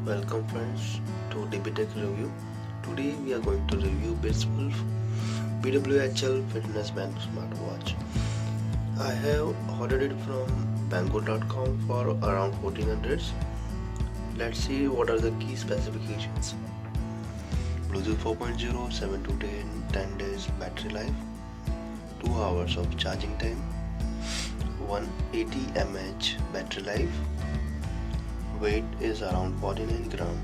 Welcome friends to DBTech Review. Today we are going to review Bitzwolf BWHL Fitness Band smartwatch. I have ordered it from Banggood.com for around 1400. Let's see what are the key specifications. Bluetooth 4.0, 7 to 10 days battery life, 2 hours of charging time, 180 mAh battery life, weight is around 49 gram,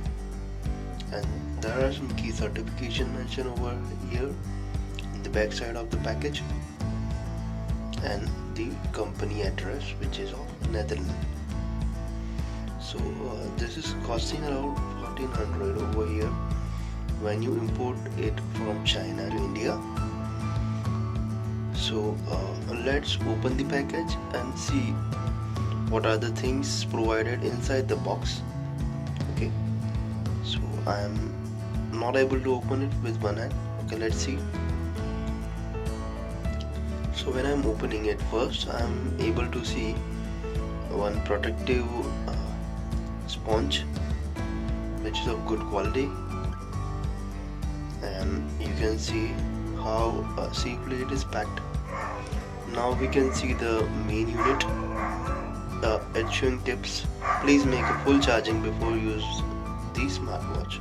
and there are some key certification mentioned over here in the back side of the package, and the company address, which is of Netherlands. So this is costing around 1400 over here when you import it from China to India. So let's open the package and see what are the things provided inside the box. Okay, so I am not able to open it with one hand. Okay, let's see. So when I'm opening it, first I'm able to see one protective sponge which is of good quality, and you can see how safely it is packed. Now we can see the main unit. It's showing tips. Please make a full charging before use the smartwatch.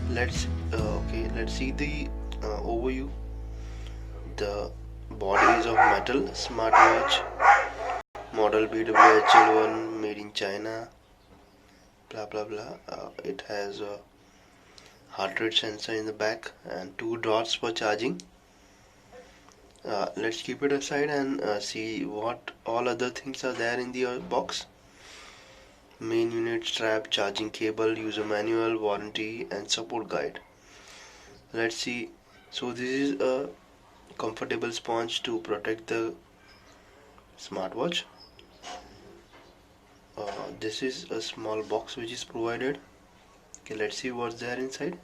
Let's see the overview. The body is of metal. Smartwatch model BWHL1 made in China. Blah blah blah. It has a heart rate sensor in the back and 2 dots for charging. Let's keep it aside and see what all other things are there in the box. Main unit, strap, charging cable, user manual, warranty and support guide. Let's see. So this is a comfortable sponge to protect the smartwatch. This is a small box which is provided. Okay, let's see what's there inside.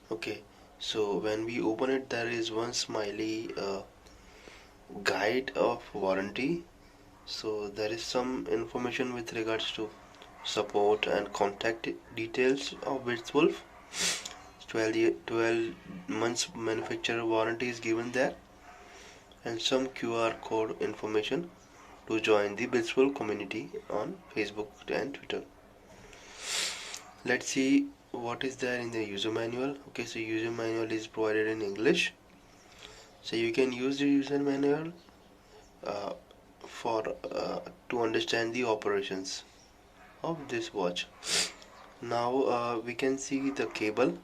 Okay, so when we open it, there is one smiley guide of warranty. So there is some information with regards to support and contact details of Bitzwolf. 12 months manufacturer warranty is given there, and some QR code information to join the Bitzwolf community on Facebook and Twitter. Let's see what is there in the user manual. Okay, so user manual is provided in English, so you can use the user manual to understand the operations of this watch. Now we can see the cable.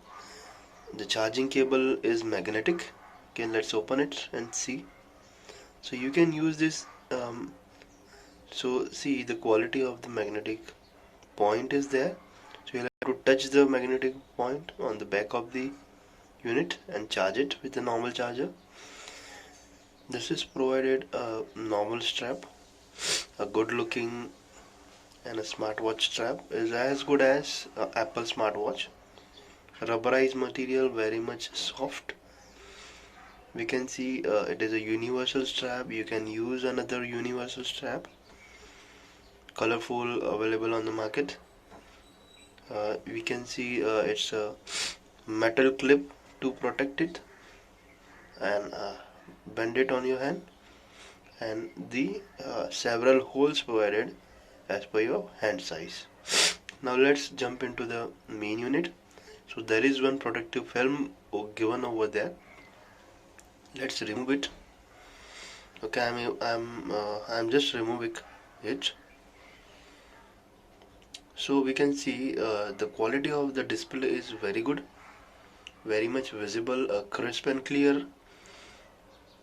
The charging cable is magnetic. Okay, let's open it and see. So you can use this. So see, the quality of the magnetic point is there. So you'll have to touch the magnetic point on the back of the unit and charge it with a normal charger. This is provided a normal strap. A good looking and a smartwatch strap is as good as Apple smartwatch. Rubberized material, very much soft. We can see it is a universal strap. You can use another universal strap, colorful, available on the market. We can see it's a metal clip to protect it, and bend it on your hand, and the several holes provided as per your hand size. Now let's jump into the main unit. So there is one protective film given over there. Let's remove it. Okay, I'm just removing it. So we can see the quality of the display is very good, very much visible, crisp and clear.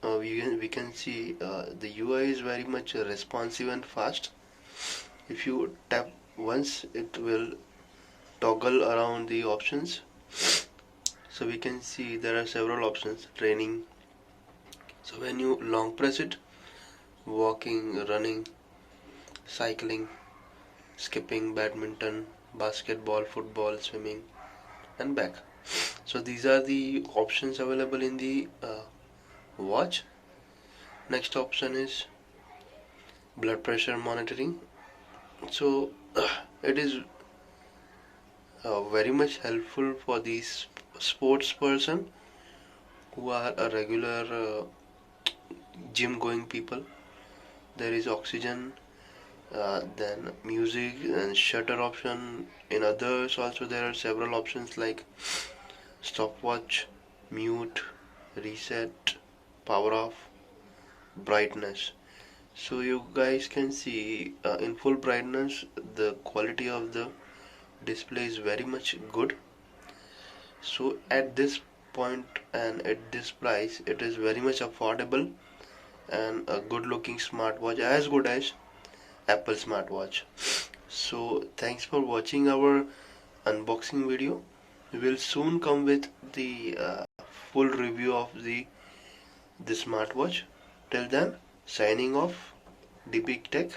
We can see the UI is very much responsive and fast. If you tap once, it will toggle around the options. So we can see there are several options. Training. So when you long press it, walking, running, cycling, skipping, badminton, basketball, football, swimming and back. So these are the options available in the watch. Next option is blood pressure monitoring. So it is very much helpful for these sports person who are a regular gym going people. There is oxygen, then music and shutter option. In others also there are several options like stopwatch, mute, reset, power off, brightness. So you guys can see in full brightness the quality of the display is very much good. So at this point and at this price it is very much affordable and a good looking smartwatch, as good as Apple smartwatch. So thanks for watching our unboxing video. We will soon come with the full review of the smartwatch. Till then, signing off, the Big Tech.